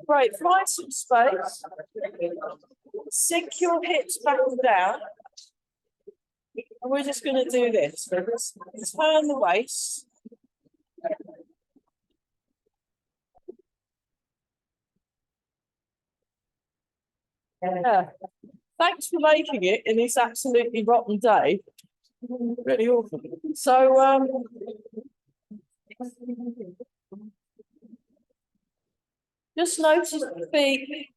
Right, find some space. Sink your hips back and down. And we're just going to do this. So let's turn the waist. Yeah. Thanks for making it in this absolutely rotten day. Really awful. So, just notice the feet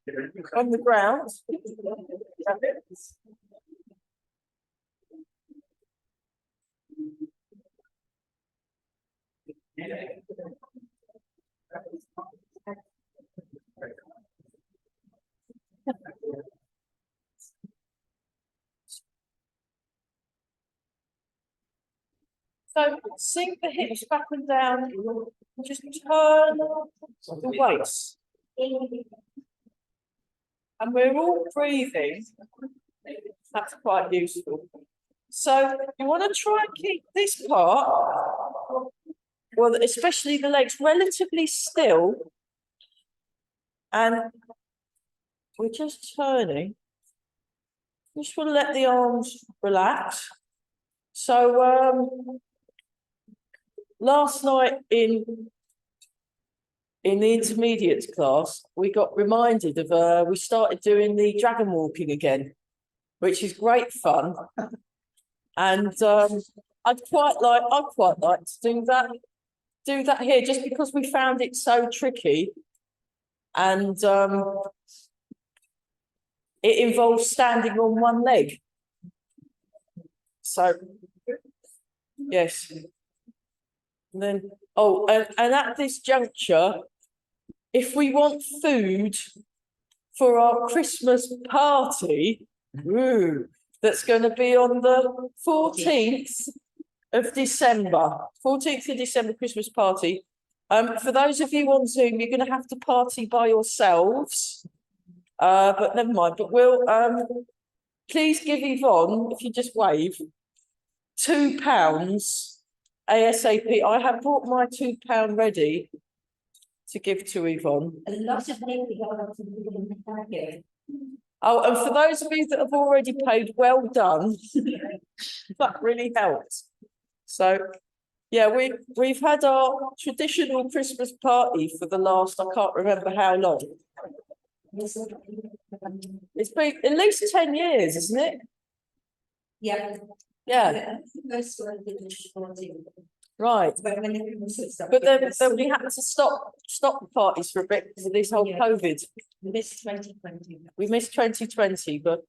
on the ground. So sink the hips back and down. Just turn the waist. And we're all breathing. That's quite useful. So you want to try and keep this part, well, especially the legs, relatively still. And we're just turning. Just want to let the arms relax. So last night in the intermediates class, we got reminded of we started doing the dragon walking again, which is great fun. And I'd quite like to do that here, just because we found it so tricky, and it involves standing on one leg. So yes. And then and at this juncture, if we want food for our Christmas party, that's going to be on the 14th of December. 14th of December Christmas party. For those of you on Zoom, you're going to have to party by yourselves. But never mind. But we'll please give Yvonne, if you just wave, £2 ASAP. I have brought my £2 ready to give to Yvonne. A lot of people. Oh, and for those of you that have already paid, well done. That really helped. So, yeah, we've had our traditional Christmas party for the last, I can't remember how long. It's been at least 10 years, isn't it? Yeah. Yeah. Right. But then we had to stop the parties for a bit because of this whole COVID. We missed 2020. We missed 2020, but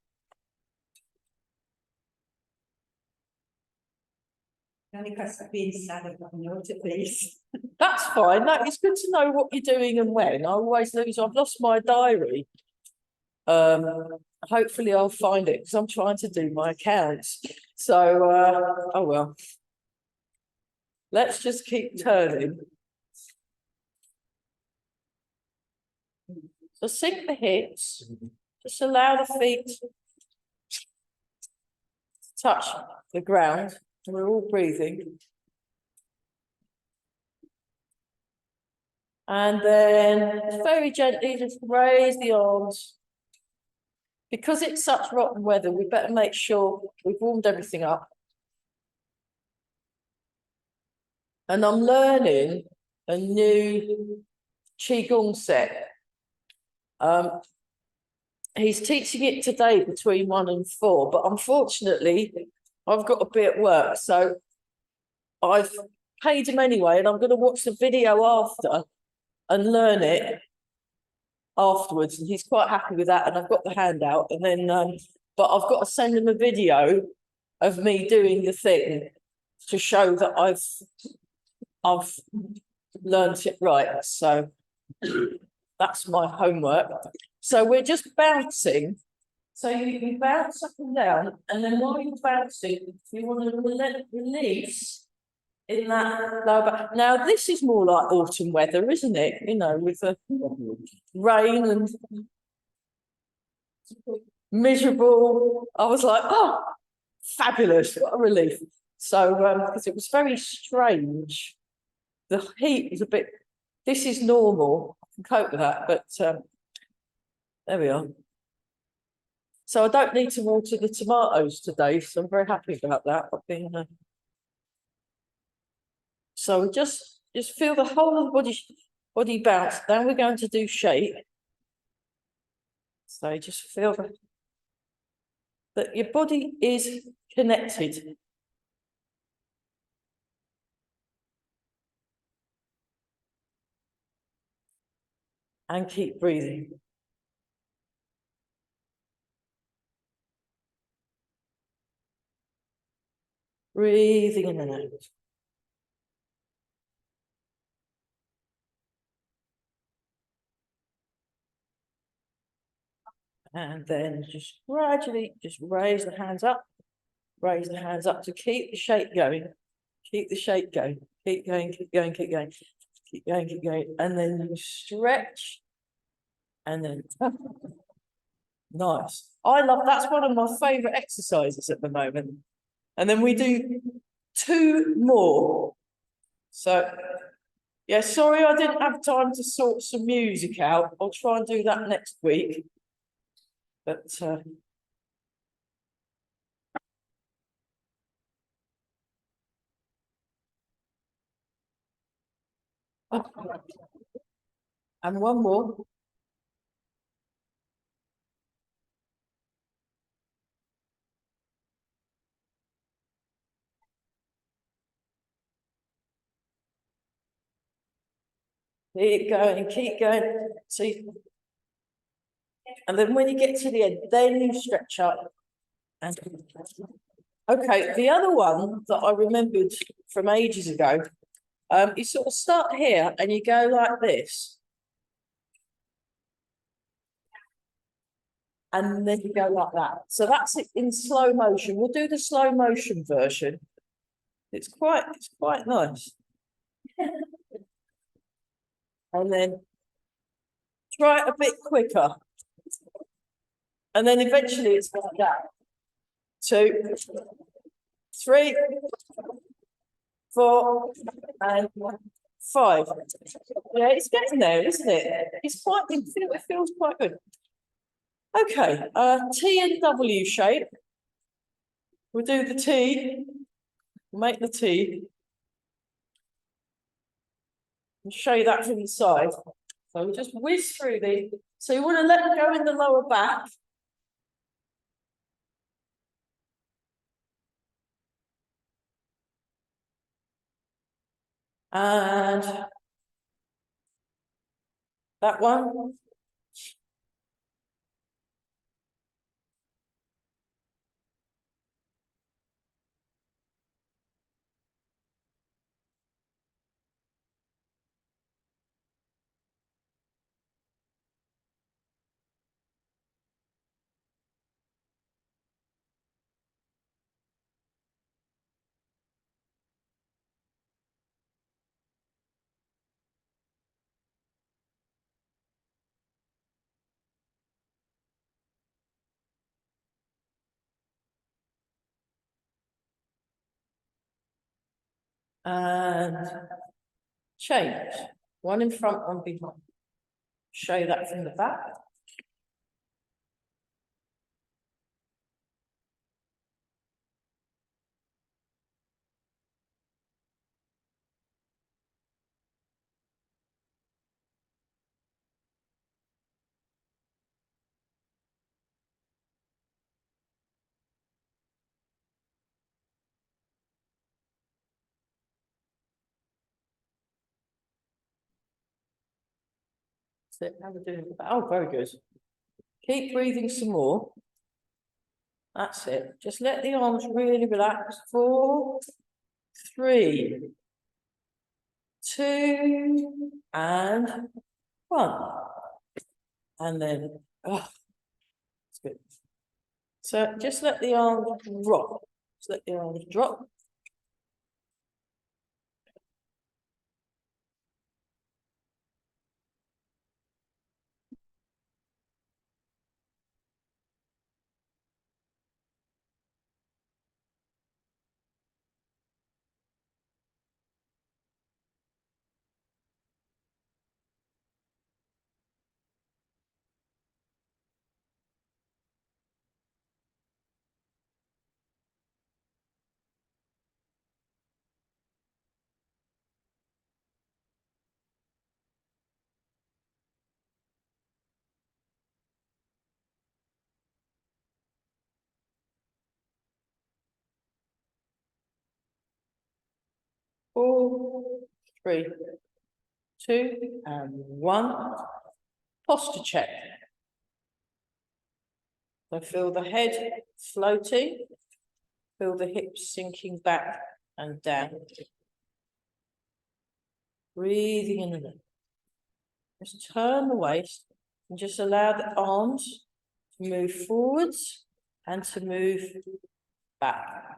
Only because I've been sad about please. that's fine. No, it's good to know what you're doing and when. I always lose. I've lost my diary. Hopefully I'll find it because I'm trying to do my accounts. So oh well. Let's just keep turning. So sink the hips. Just allow the feet to touch the ground. We're all breathing. And then very gently just raise the arms. Because it's such rotten weather, we better make sure we've warmed everything up. And I'm learning a new Qigong set. He's teaching it today between 1 and 4, but unfortunately, I've got to be at work. So I've paid him anyway, and I'm going to watch the video after and learn it afterwards. And he's quite happy with that. And I've got the handout. And then, but I've got to send him a video of me doing the thing to show that I've learned it right. So that's my homework. So we're just bouncing. So you bounce up and down, and then while you're bouncing, you want to release in that lower back. Now this is more like autumn weather, isn't it? You know, with the rain and miserable. I was like, oh, fabulous! What a relief. So because it was very strange. The heat was a bit this is normal. I can cope with that, but there we are. So I don't need to water the tomatoes today, so I'm very happy about that. I've been so just feel the whole of the body bounce. Then we're going to do shape. So just feel that your body is connected. And keep breathing. Breathing in and out. And then just gradually just raise the hands up. Raise the hands up to keep the shape going. Keep the shape going. Keep going, keep going, keep going. Keep going, keep going. And then you stretch. And then nice. I love that's one of my favorite exercises at the moment. And then we do 2 more. So yeah, sorry I didn't have time to sort some music out. I'll try and do that next week. But and one more. Keep going, keep going. See, and then when you get to the end, then you stretch up. And okay, the other one that I remembered from ages ago, you sort of start here and you go like this. And then you go like that. So that's it in slow motion. We'll do the slow motion version. It's quite nice. And then try it a bit quicker. And then eventually it's like that. 2, 3, 4, and 5. Yeah, it's getting there, isn't it? It feels quite good. Okay, T and W shape. We'll do the T, make the T. And show you that from the side. So we just whiz through these. So you want to let go in the lower back. And that one. And change. One in front, one behind. Show that from the back. So how we're doing. Oh, very good. Keep breathing some more. That's it. Just let the arms really relax. 4, 3, 2, and 1. And then, oh, it's good. So just let the arms drop. Just let the arms drop. 4, 3, 2, and 1. Posture check. So feel the head floating, feel the hips sinking back and down. Breathing in and out. Just turn the waist and just allow the arms to move forwards and to move back.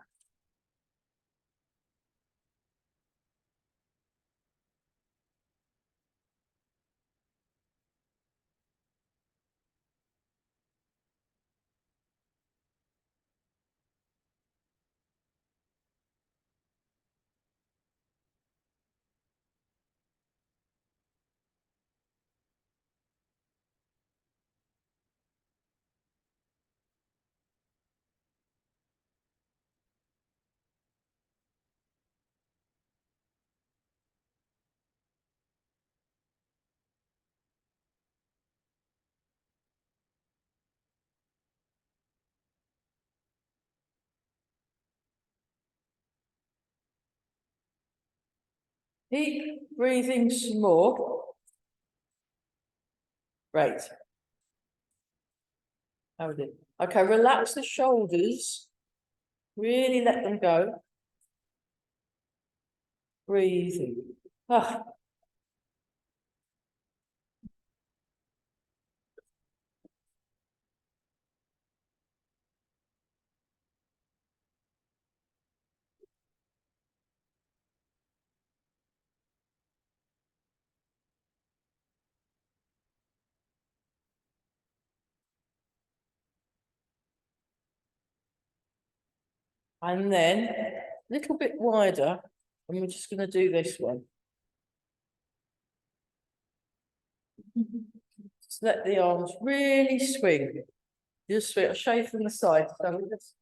Keep breathing some more. Great. How we do? Okay, relax the shoulders. Really let them go. Breathing. Ah. And then a little bit wider, and we're just going to do this one. Just let the arms really swing. Just swing. I'll show you from the side. So we just...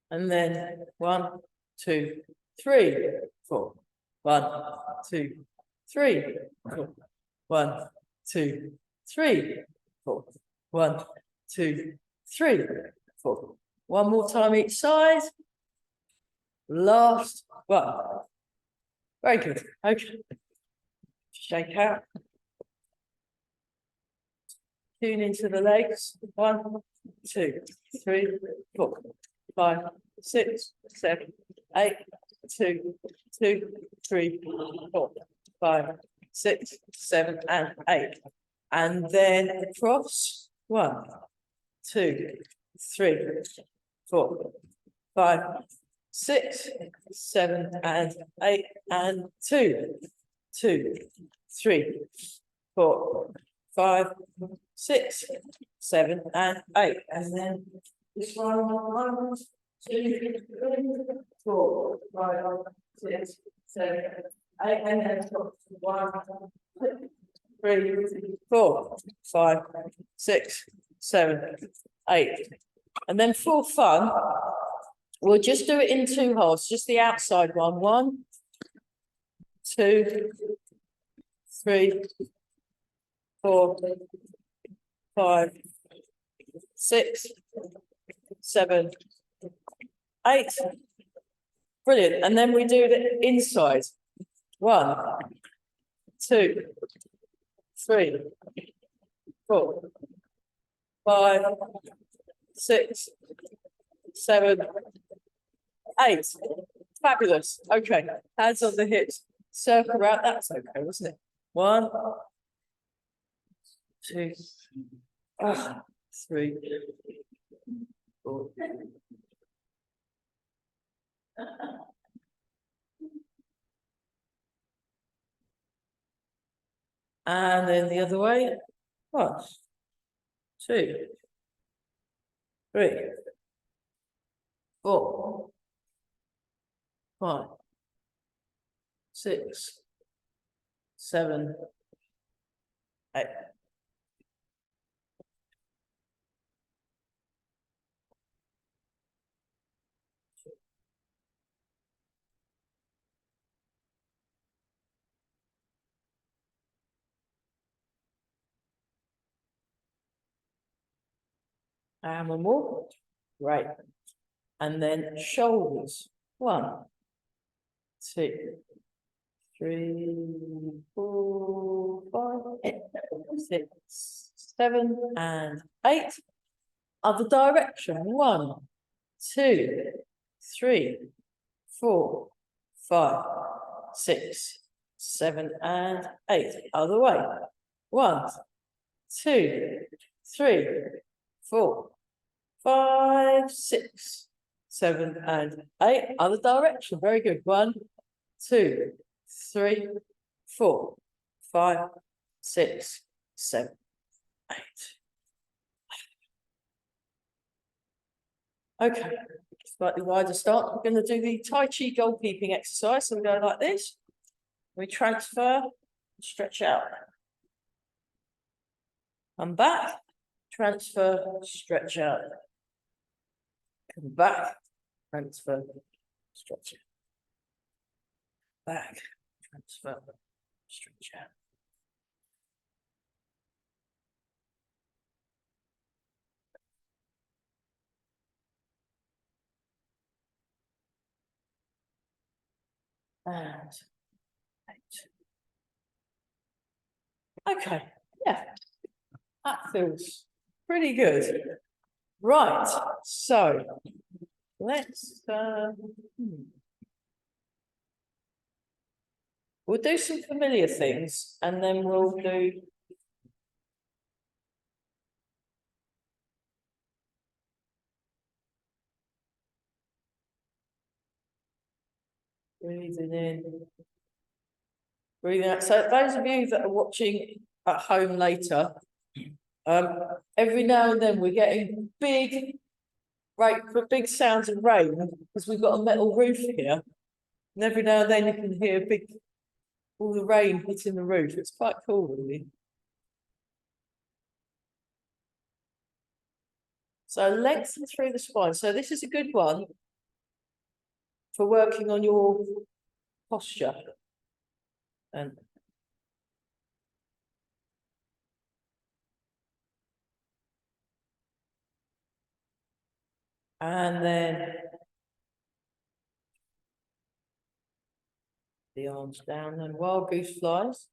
And then 1, 2, 3, 4. 1, 2, 3, 4. 1, 2, 3, 4. 1, 2, 3, 4. One more time each side. Last one. Very good. Okay. Shake out. Tune into the legs. 1, 2, 3, 4, 5, 6, 7, 8, 2, 2, 3, 4, 5, 6, 7, and 8. And then across. 1, 2, 3, 4, 5, 6, 7, and 8, and 2, 2, 3, 4, 5, 6, 7, and 8. And then this one, 1, 2, 3, 4, 5, 6, 7, 8, and then 1, 2, 3, 4, 5, 6, 7, 8. And then for fun, we'll just do it in 2 halves, just the outside one. 1, 2, 3, 4, 5, 6, 7, 8. Brilliant. And then we do the inside. 1, 2, 3, 4, 5, 6, 7, 8. Fabulous. Okay. Hands on the hips. Circle around. That's okay, wasn't it? 1, 2, 3, 4. And then the other way. 1, 2, 3, 4, 5, 6, 7, 8. And one more. Great. And then shoulders. 1, 2, 3, 4, 5, 6, 7, and 8. Other direction. 1, 2, 3, 4, 5, 6, 7, and 8. Other way. 1, 2, 3, 4, 5, 6, 7, and 8. Other direction. Very good. 1, 2, 3, 4, 5, 6, 7, 8. Okay, slightly wider start. We're going to do the Tai Chi goalkeeping exercise. So we go like this. We transfer, stretch out. Come back, transfer, stretch out. Come back, transfer, stretch out. Back, transfer, stretch out. And 8. Okay, yeah, that feels pretty good. Right, so let's we'll do some familiar things and then we'll do breathing in, breathing out. So those of you that are watching at home later, every now and then we're getting big sounds of rain because we've got a metal roof here. And every now and then you can hear all the rain hitting the roof. It's quite cool, really. So lengthen through the spine. So this is a good one for working on your posture. And then the arms down and wild goose flies.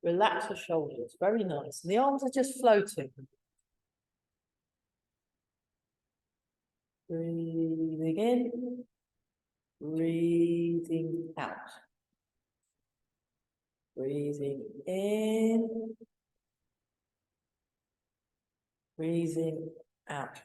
Relax the shoulders, very nice. And the arms are just floating. Breathing in, breathing out. Breathing in, breathing out.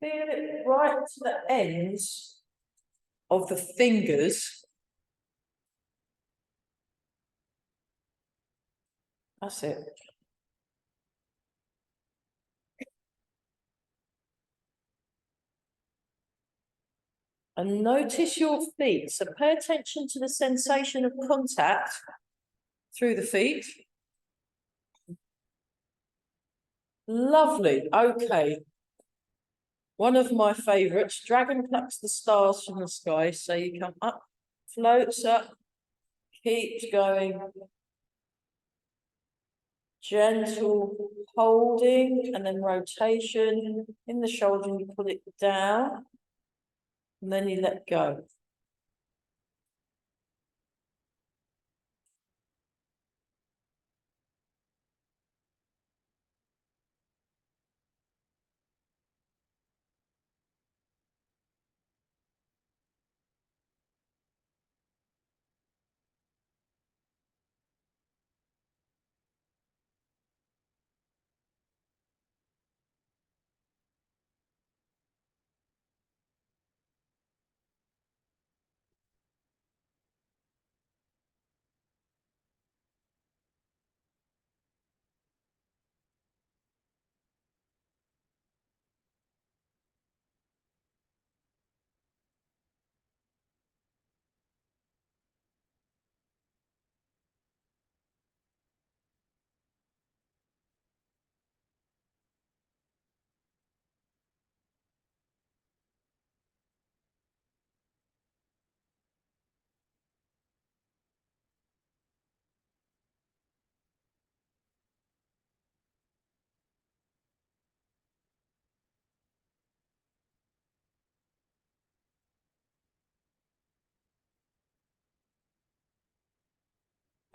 Feel it right to the ends of the fingers. That's it. And notice your feet. So pay attention to the sensation of contact through the feet. Lovely. Okay. One of my favourites, dragon plucks the stars from the sky. So you come up, floats up, keeps going. Gentle holding and then rotation in the shoulder, and you pull it down and then you let go.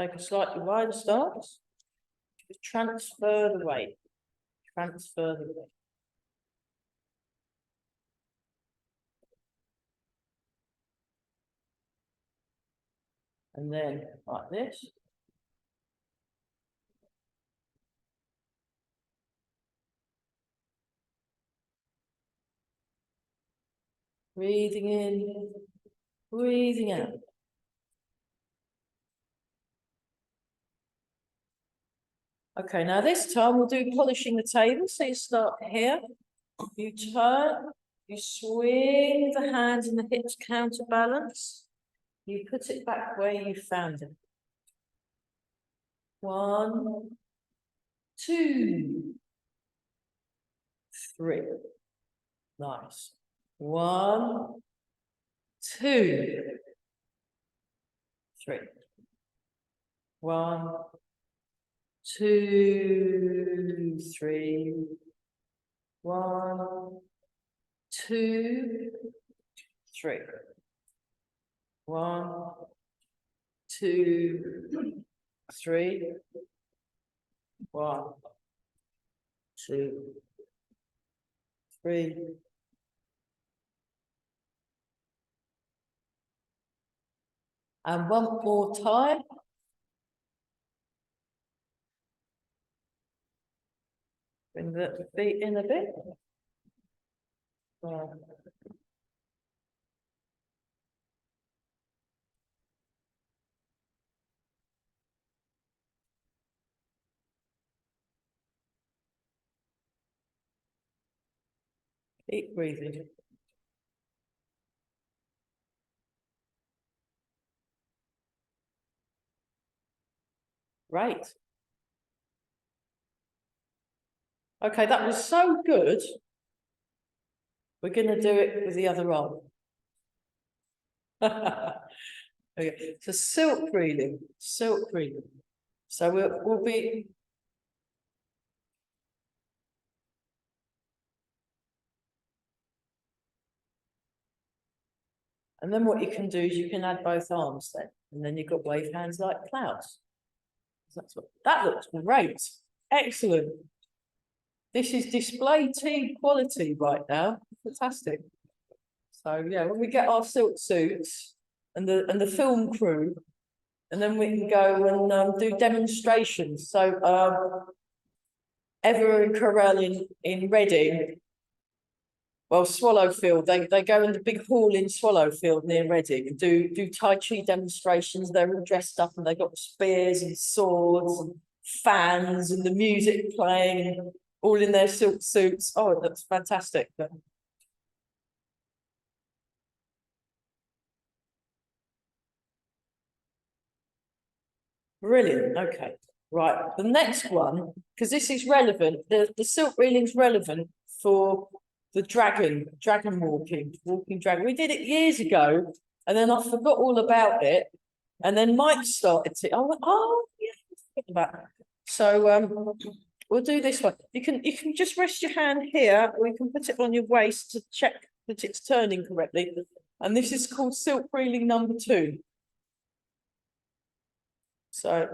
Take a slightly wider stance. Transfer the weight. Transfer the weight. And then like this. Breathing in, breathing out. Okay, now this time we'll do polishing the table. So you start here, you turn, you swing the hands and the hips counterbalance. You put it back where you found it. 1, 2, 3. Nice. 1, 2, 3. 1, 2, 3. 1, 2, 3. 1, 2, 3. 1, 2, 3. And one more time. Bring the feet in a bit. Keep breathing. Great. Okay, that was so good. We're going to do it with the other arm. Okay, so silk breathing, silk breathing. So we'll be. And then what you can do is you can add both arms then, and then you've got wave hands like clouds. That looks great. Excellent. This is display team quality right now. Fantastic. So yeah, when we get our silk suits and the film crew, and then we can go and do demonstrations. So Eva and Corel in Reading, well, Swallowfield, they go in the big hall in Swallowfield near Reading and do Tai Chi demonstrations. They're all dressed up and they've got spears and swords and fans and the music playing, and all in their silk suits. Oh, it looks fantastic. Brilliant. Okay. Right. The next one, because this is relevant, the silk reeling's relevant for the dragon walking dragon. We did it years ago, and then I forgot all about it. And then Mike started it. I went, oh yeah, about that. So we'll do this one. You can just rest your hand here, or you can put it on your waist to check that it's turning correctly. And this is called silk reeling number 2. So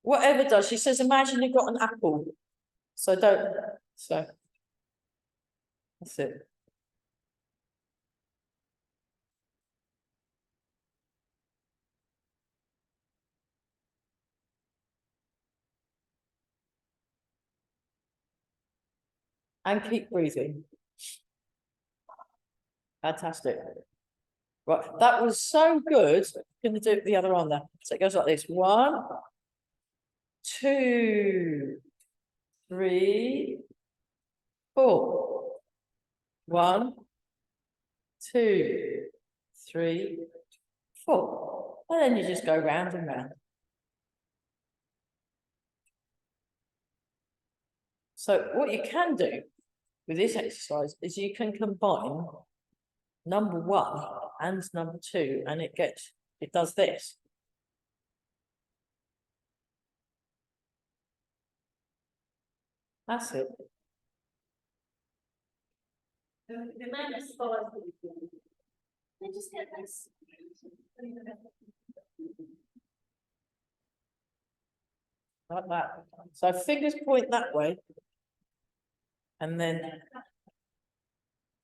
whatever does, she says, imagine you've got an apple. So that's it. And keep breathing. Fantastic. Right, that was so good. I'm going to do it the other arm there. So it goes like this. 1, 2, 3, 4. 1, 2, 3, 4. And then you just go round and round. So what you can do with this exercise is you can combine number 1 and number 2, and it does this. That's it. The man is 5 people. They just get this. Like that. So fingers point that way. And then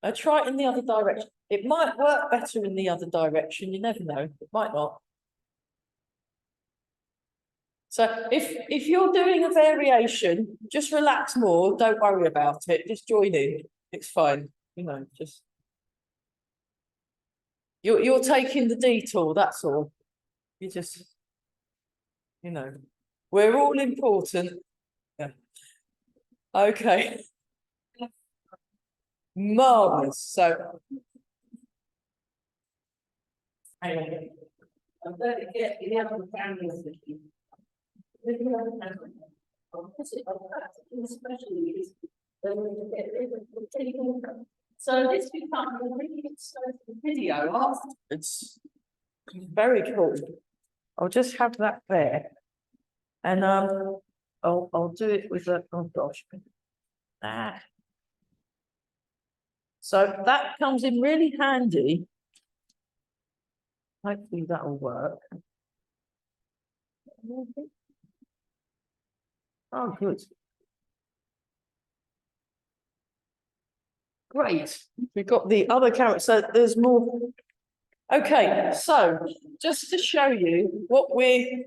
I try it in the other direction. It might work better in the other direction, you never know, it might not. So if you're doing a variation, just relax more, don't worry about it, just join in, it's fine, you know, just. You're taking the detour, that's all. You just, you know, we're all important. Yeah. Okay. Marvelous, so. Hang on. I'm going to get the other cameras with you. So this becomes a really exciting video after. It's very cool. I'll just have that there. And I'll do it with a, oh gosh. Ah. So that comes in really handy. Hopefully that'll work. Oh, good. Great. We've got the other camera, so there's more. Okay, so just to show you what we're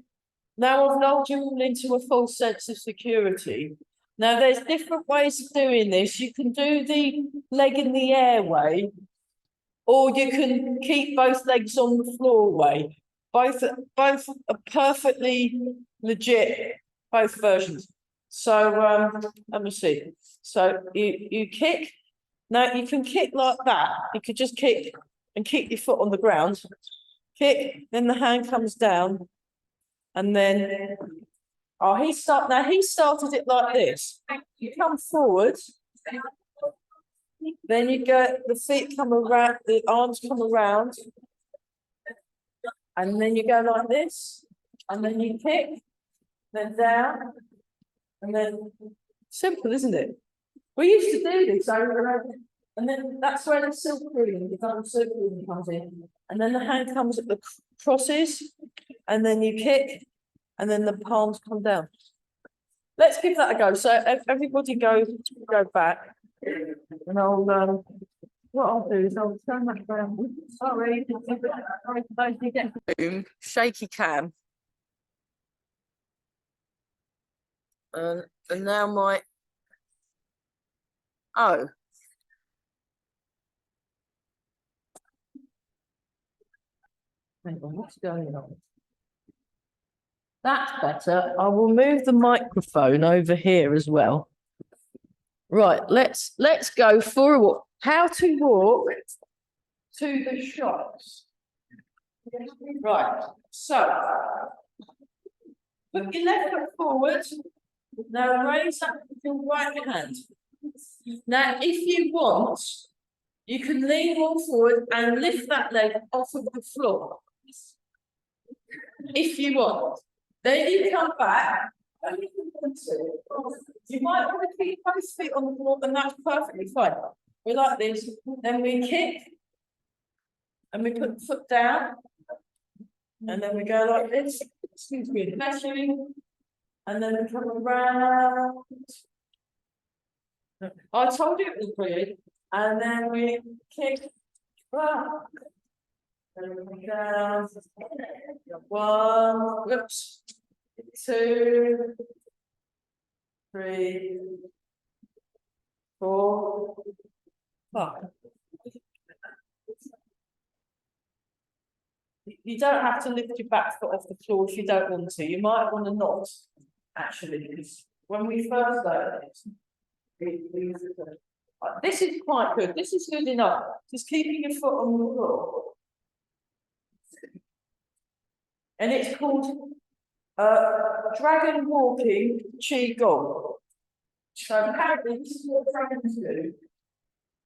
now I've lulled you all into a false sense of security. Now there's different ways of doing this. You can do the leg in the air way, or you can keep both legs on the floor way. Both are perfectly legit, both versions. So let me see. So you kick. Now you can kick like that. You could just kick and keep your foot on the ground. Kick, then the hand comes down, and then now he started it like this. You come forward, then you go, the feet come around, the arms come around, and then you go like this, and then you kick, then down, and then simple, isn't it? We used to do this over and over, and then that's where the silk ring, the double silk ring comes in, and then the hand comes at the crosses, and then you kick, and then the palms come down. Let's give that a go. So everybody go back, and I'll what I'll do is I'll turn that around. Sorry, boom, shaky cam. And now my hang on, what's going on? That's better. I will move the microphone over here as well. Right, let's go for a walk. How to walk to the shops. Right, so put your left foot forward. Now raise up with your right hand. Now, if you want, you can lean more forward and lift that leg off of the floor. If you want. Then you come back. You might want to keep both feet on the floor, and that's perfectly fine. We like this. Then we kick, and we put the foot down, and then we go like this. Excuse me, measuring, and then we come around. I told you it was brilliant. And then we kick back. And we down. One, whoops. 2, 3, 4, 5. You don't have to lift your back foot off the floor if you don't want to. You might want to not, actually, because when we first learned it, this is quite good. This is good enough. Just keeping your foot on the floor. And it's called dragon walking qigong. So apparently this is what dragons do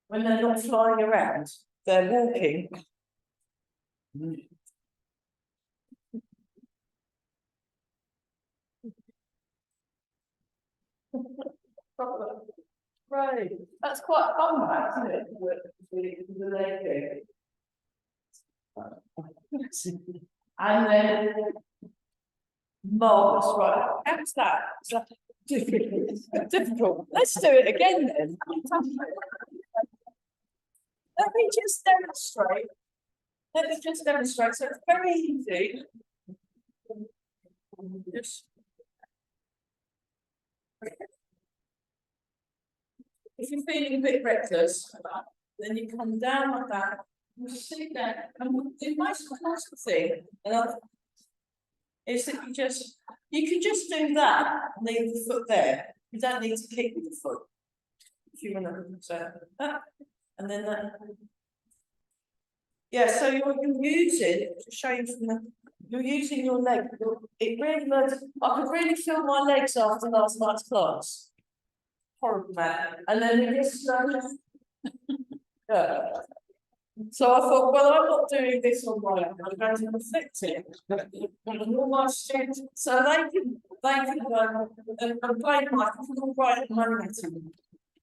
when they're not flying around. They're walking. Right, that's quite fun, isn't it? And then marvellous, right? How's that? Is that difficult? Difficult. Let's do it again then. Let me just demonstrate. Let me just demonstrate. So it's very easy. Just if you're feeling a bit reckless, then you come down like that. You sit down, and the most important thing is that you can just do that and leave the foot there. You don't need to kick with the foot. If you want to say that, and then that. Yeah, so you're using to show you from the. You're using your leg. It really learns. I could really feel my legs after last night's class. Horrible, man. And then it just yeah. So I thought, well, I'm not doing this on my own. I'm going to reflect it. And all my students, so they can and play my all right momentum.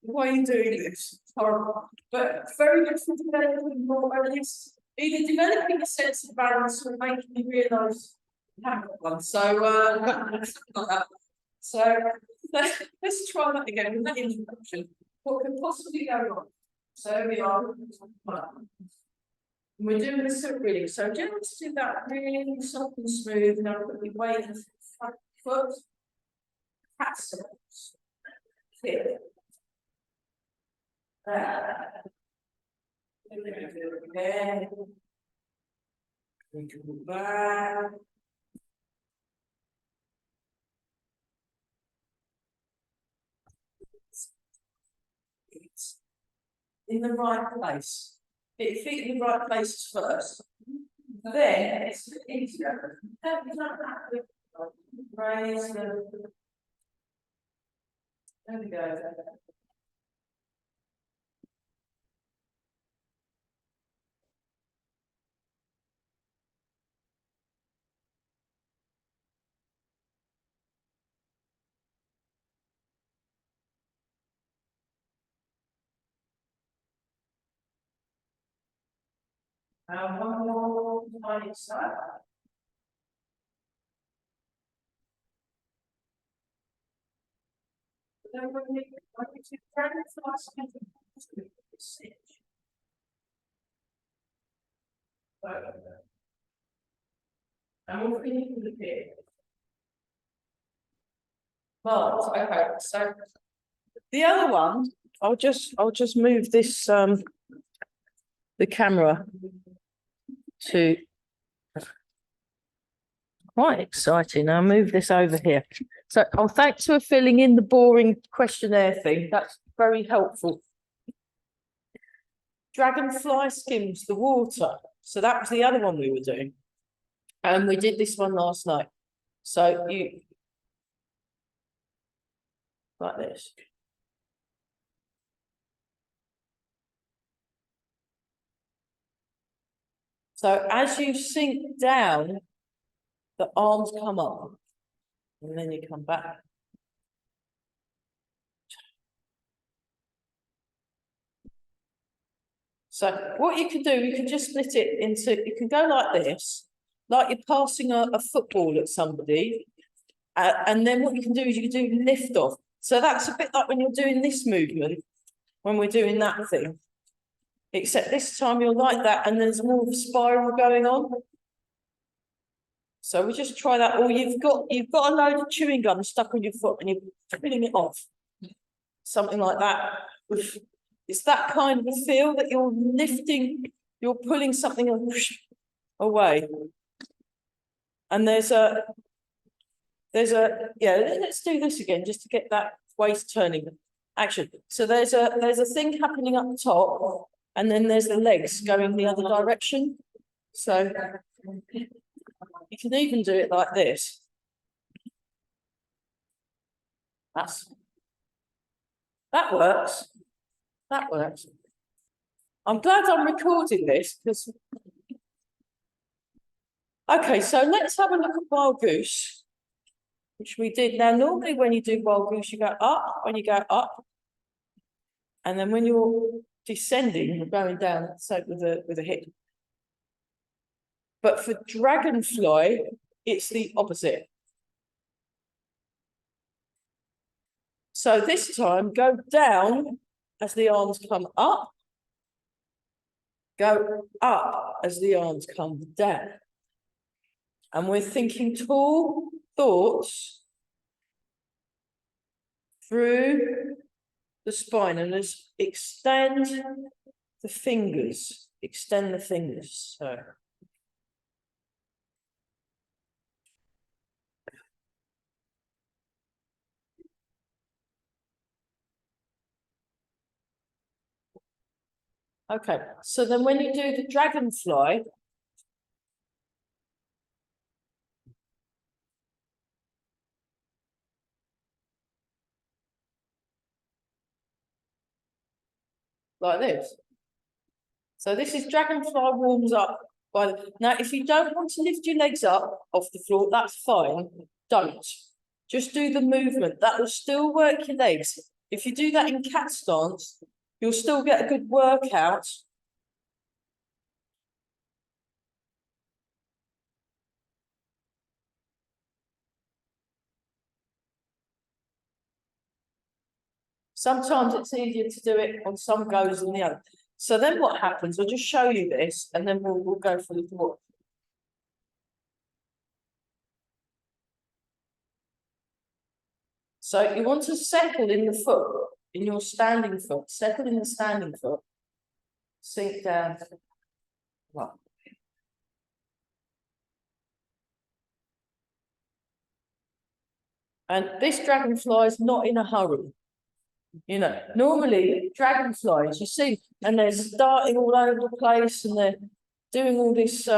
Why are you doing this? It's horrible. But very good for developing more balance. Either developing a sense of balance or making you realise you haven't got one. So like that. So let's try that again with that introduction. What could possibly go wrong? So we are. We're doing the silk reading. So just do that really soft and smooth. Now that we weight the front foot. Castles. Here. Again. We can go back. It's in the right place. Get your feet in the right places first. Then it's easier. Raise the. There we go. One more on each side. Then when we turn the last stitch. And we'll finish with the pig. Well, okay, so the other one, I'll just move this the camera to quite exciting. I'll move this over here. So thanks for filling in the boring questionnaire thing. That's very helpful. Dragonfly skims the water. So that was the other one we were doing. And we did this one last night. So you like this. So as you sink down, the arms come up, and then you come back. So what you can do, you can just split it into, you can go like this, like you're passing a football at somebody, and then what you can do is you can do lift off. So that's a bit like when you're doing this movement, when we're doing that thing. Except this time you're like that, and there's more of a spiral going on. So we just try that. Or you've got a load of chewing gum stuck on your foot, and you're pulling it off. Something like that. It's that kind of a feel that you're lifting, you're pulling something away. And there's a yeah. Let's do this again just to get that waist turning action. So there's a thing happening up top. And then there's the legs going the other direction. So you can even do it like this. That works. That works. I'm glad I'm recording this because. Okay, so let's have a look at Wild Goose, which we did. Now, normally when you do Wild Goose, you go up, and then when you're descending, you're going down, so with a hip. But for dragonfly, it's the opposite. So this time, go down as the arms come up. Go up as the arms come down. And we're thinking tall thoughts through the spine, and let's extend the fingers. Extend the fingers. So. Okay, so then when you do the dragonfly, like this. So this is dragonfly warms up by the, now if you don't want to lift your legs up off the floor, that's fine. Don't. Just do the movement. That will still work your legs. If you do that in cat stance, you'll still get a good workout. Sometimes it's easier to do it on some goes than the other. So then what happens, I'll just show you this and then we'll go for a little walk. So you want to settle in the foot, in your standing foot, settle in the standing foot, sink down. Well. And this dragonfly is not in a hurry. You know, normally dragonflies, you see, and they're darting all over the place and they're doing all this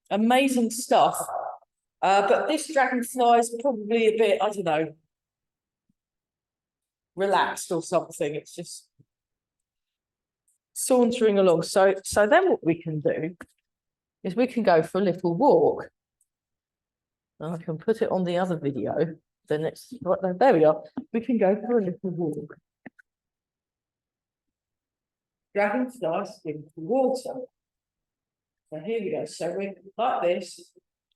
amazing stuff. But this dragonfly is probably a bit, I don't know, relaxed or something. It's just sauntering along. So then what we can do is we can go for a little walk. And I can put it on the other video. Then it's right there we are. We can go for a little walk. Dragonfly skin for water. So here we go. So we're like this.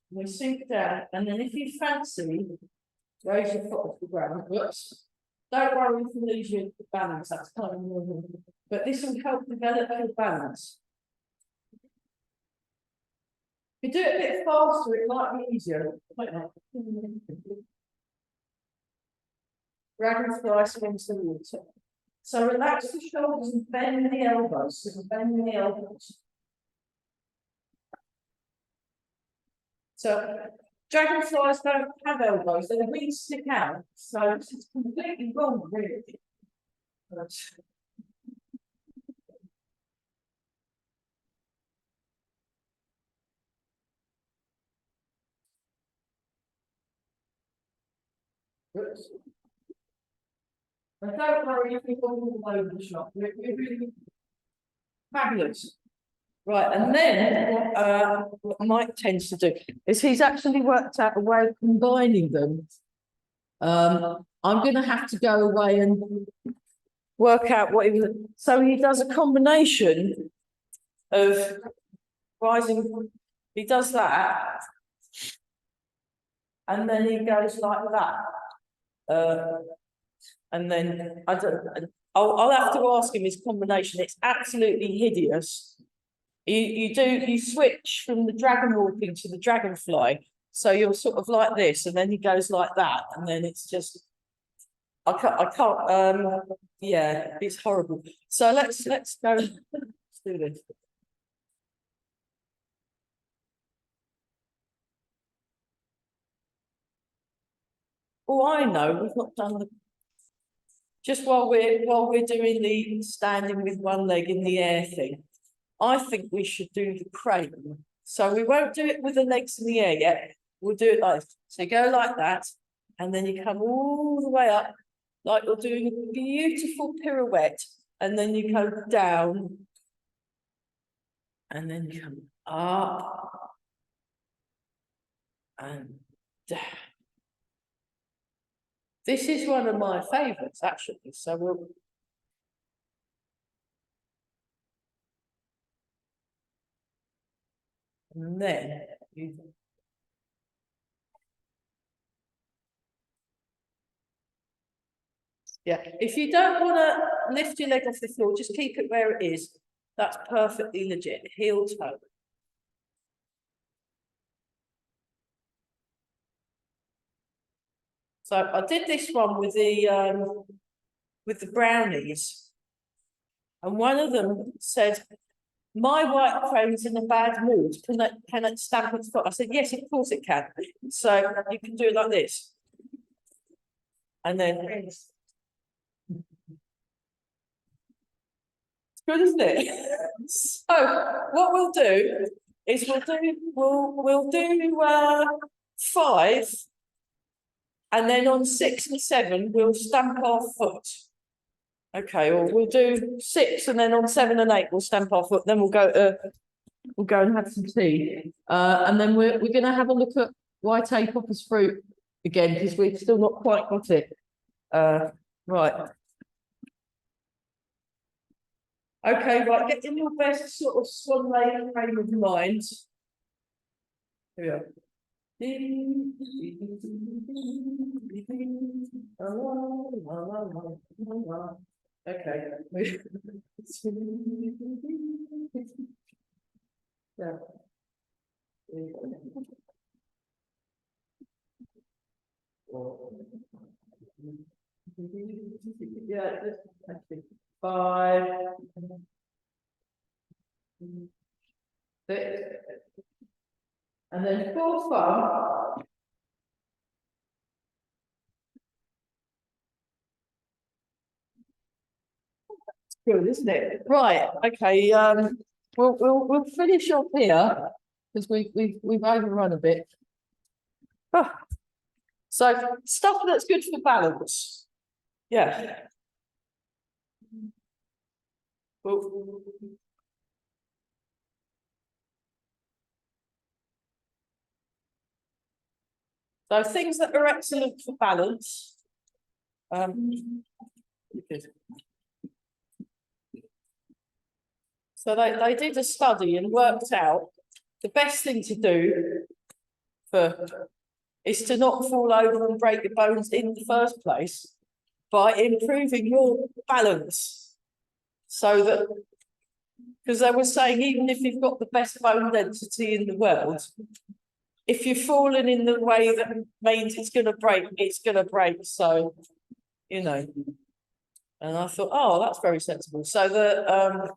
We sink down, and then if you fancy, raise your foot off the ground. Whoops. Don't worry if you lose your balance. That's kind of normal. But this will help develop your balance. If you do it a bit faster, it might be easier. Dragonfly swims the water. So relax the shoulders and bend the elbows. So bend the elbows. So dragonflies don't have elbows, their wings stick out. So it's completely wrong, really. Oops. But don't worry if you fall all over the shop. We're really fabulous. Right, and then what Mike tends to do is he's actually worked out a way of combining them. I'm going to have to go away and work out what he was. So he does a combination of rising. He does that, and then he goes like that. And then I don't. I'll have to ask him his combination. It's absolutely hideous. You switch from the dragon walking to the dragonfly. So you're sort of like this, and then he goes like that, and then it's just I can't yeah, it's horrible. So let's go let's do this. Oh, I know, we've not done the just while we're doing the standing with one leg in the air thing. I think we should do the crane. So we won't do it with the legs in the air yet. We'll do it like this. So you go like that, and then you come all the way up, like you're doing a beautiful pirouette, and then you go down, and then you come up, and down. This is one of my favourites, actually. So we'll. And then you. Yeah, if you don't want to lift your leg off the floor, just keep it where it is. That's perfectly legit, heel toe. So I did this one with the brownies. And one of them said, my white crane's in a bad mood. Can it stamp its foot? I said, yes, of course it can. So you can do it like this. And then it's good, isn't it? So what we'll do is we'll do 5, and then on 6 and 7 we'll stamp our foot. Okay, or we'll do 6, and then on 7 and 8 we'll stamp our foot. Then we'll go and have some tea, and then we're going to have a look at white apopus fruit again, because we've still not quite got it. Right. Okay, right, get in your best sort of swan lake frame of mind. Here we are. Okay. Yeah. Yeah, just 5, 6, and then 4, 5. Good, isn't it? Right. Okay. We'll finish off here because we've overrun a bit. Ah. So stuff that's good for balance. Yeah. So things that are excellent for balance. So they did a study and worked out the best thing to do is to not fall over and break your bones in the first place by improving your balance. So that, because they were saying, even if you've got the best bone density in the world, if you're falling in the way that means it's going to break, it's going to break. So, you know, and I thought, oh, that's very sensible. So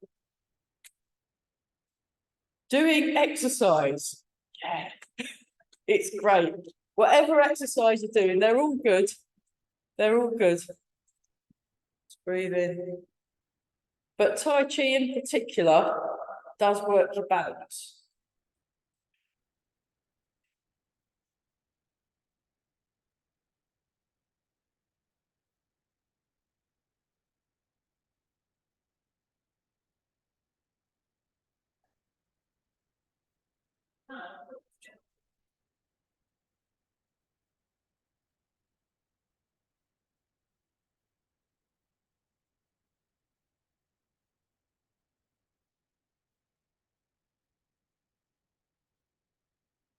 doing exercise, yeah, it's great. Whatever exercise you're doing, they're all good. They're all good. Just breathe in. But Tai Chi in particular does work your balance.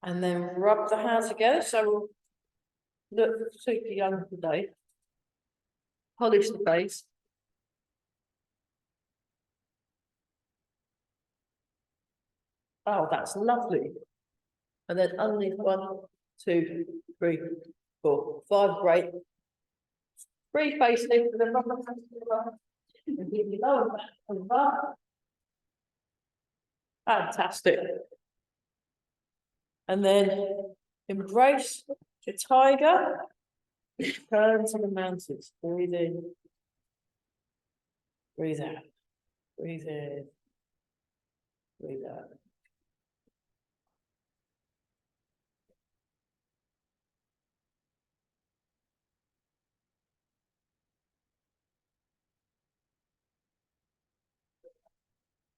And then rub the hands together. So we'll look super young today. Polish the base. Oh, that's lovely. And then underneath 1, 2, 3, 4, 5. Great. Free face lift with the rub the hands together. And give you lower back and up. Fantastic. And then embrace the tiger. Turn to the mountains. Breathe in. Breathe out. Breathe in. Breathe out.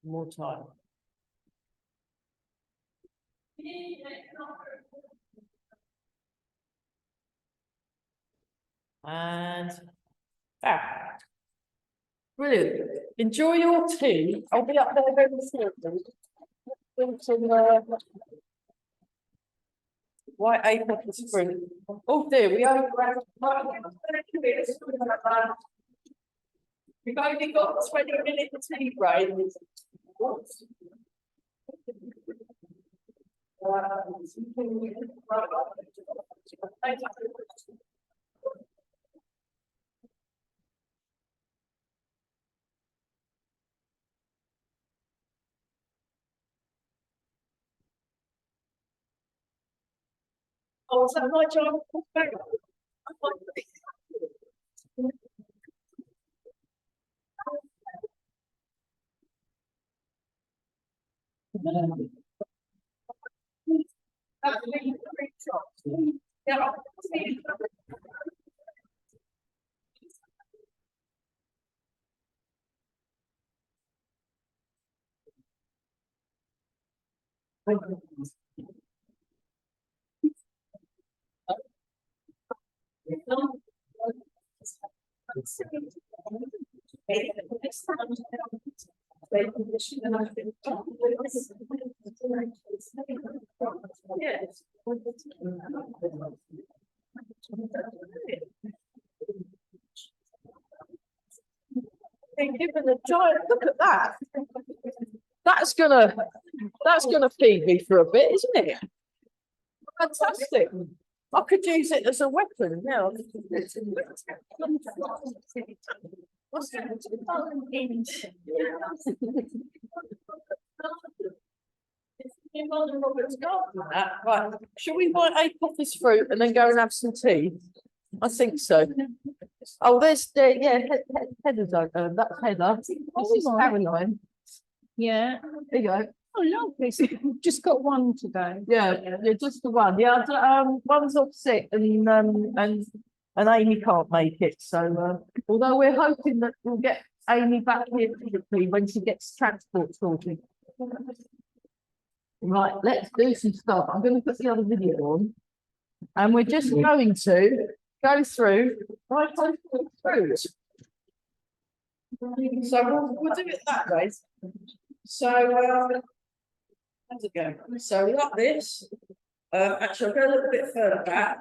More time. And back. Brilliant. Enjoy your tea. I'll be up there very soon. Some white apricot fruit. Oh dear, we've only got 20 minutes tea break. Oh, is that my job? Yes. Been given a giant, look at that. That's gonna feed me for a bit, isn't it? Fantastic. I could use it as a weapon now. What's that? Right, shall we buy apricot fruit and then go and have some tea? I think so. Oh, yeah, Heather's over. That's Heather. This is Caroline. Yeah. There you go. Oh, lovely. So we've just got one today. Yeah, just the one. Yeah, one's off sick and Amy can't make it. So although we're hoping that we'll get Amy back here physically when she gets transport sorted. Right, let's do some stuff. I'm going to put the other video on, and we're just going to go through my fruit. So we'll do it that way. So how's it go? So like this. Actually, I'll go a little bit further back,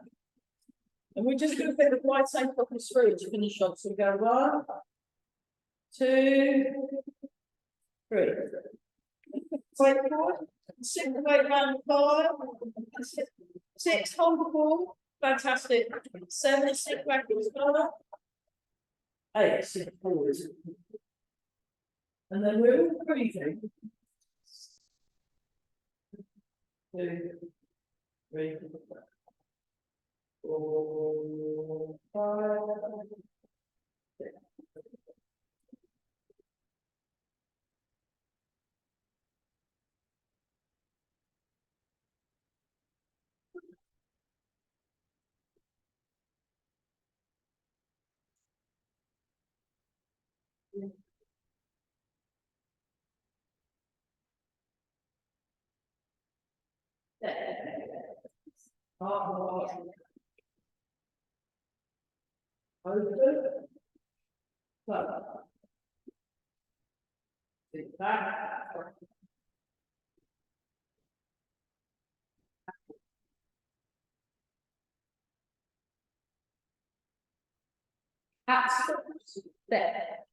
and we're just going to put the white apricot fruit to finish off. So we go 1, 2, 3. Wait, 4, 6, 8, 9, 5, 6, hold the ball. Fantastic. 7, 6 backwards, 8, 6 forwards. And then we're all breathing. 2, 3, 4, 5, 6. There.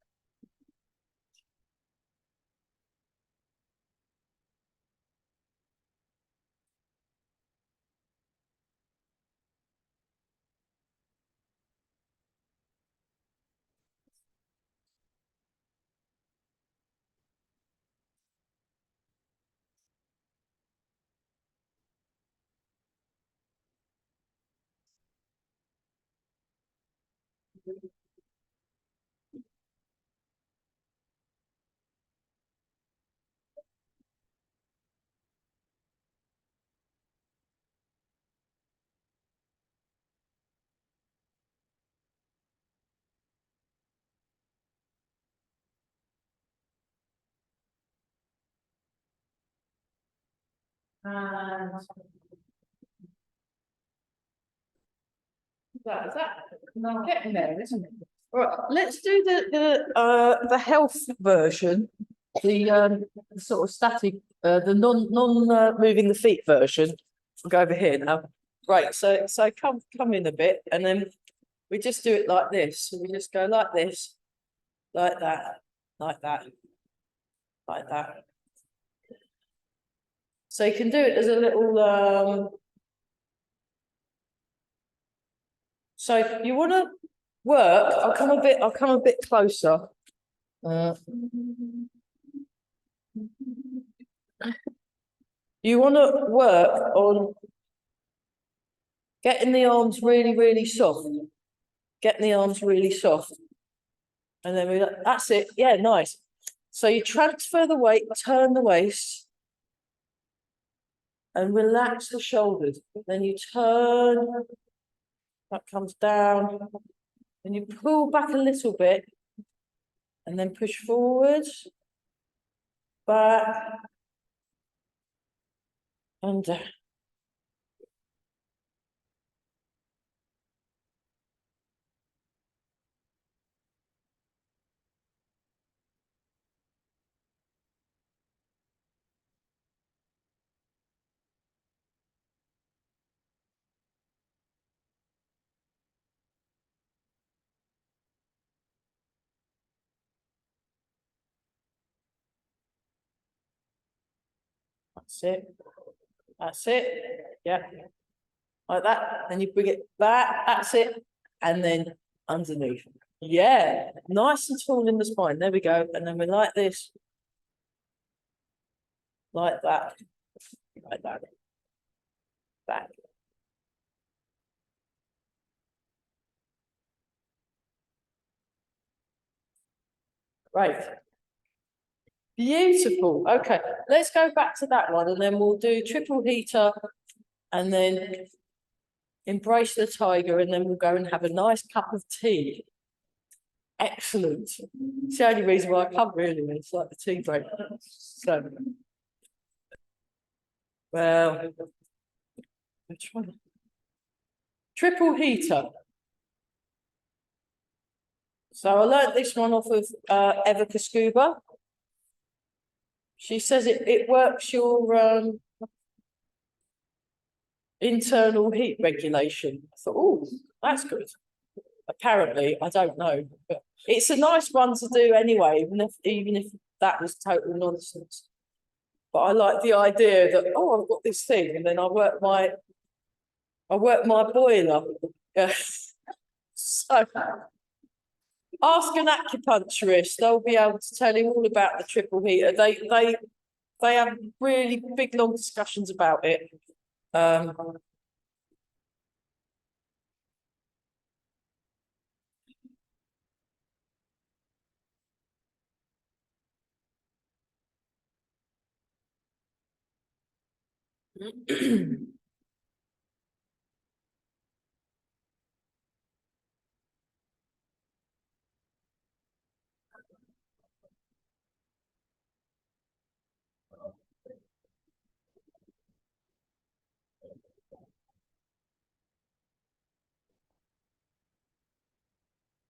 And that's that. No, getting there, isn't it? Right, let's do the health version the sort of static, the moving the feet version. I'll go over here now. Right, so come in a bit, and then we just do it like this. So we just go like this, like that, like that, like that. So you can do it as a little. So if you want to work, I'll come a bit closer. You want to work on getting the arms really, really soft. Getting the arms really soft. And then that's it. Yeah, nice. So you transfer the weight, turn the waist, and relax the shoulders. Then you turn, that comes down, and you pull back a little bit, and then push forward, back, and down. That's it. That's it. Yeah. Like that. Then you bring it back. That's it. And then underneath. Yeah. Nice and tall in the spine. There we go. And then we like this. Like that. Like that. Back. Right. Beautiful. Okay, let's go back to that one, and then we'll do triple heater, and then embrace the tiger, and then we'll go and have a nice cup of tea. Excellent. It's the only reason why I come, really. It's like the tea break. So, well, which one? Triple heater. So I learnt this one off of Evica Scuba. She says it works your internal heat regulation. I thought, oh, that's good. Apparently, I don't know, but it's a nice one to do anyway, even if that was total nonsense. But I like the idea that, oh, I've got this thing, and then I work my boiler. Yeah. So ask an acupuncturist; they'll be able to tell you all about the triple heater. They have really big, long discussions about it.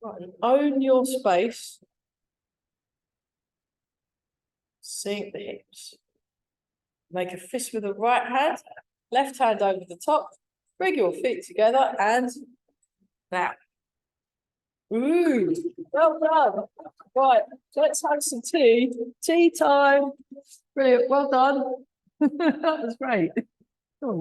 Right, own your space. Sink the hips. Make a fist with the right hand, left hand over the top. Bring your feet together and now. Ooh, well done. Right, let's have some tea. Tea time. Brilliant, well done. That was great.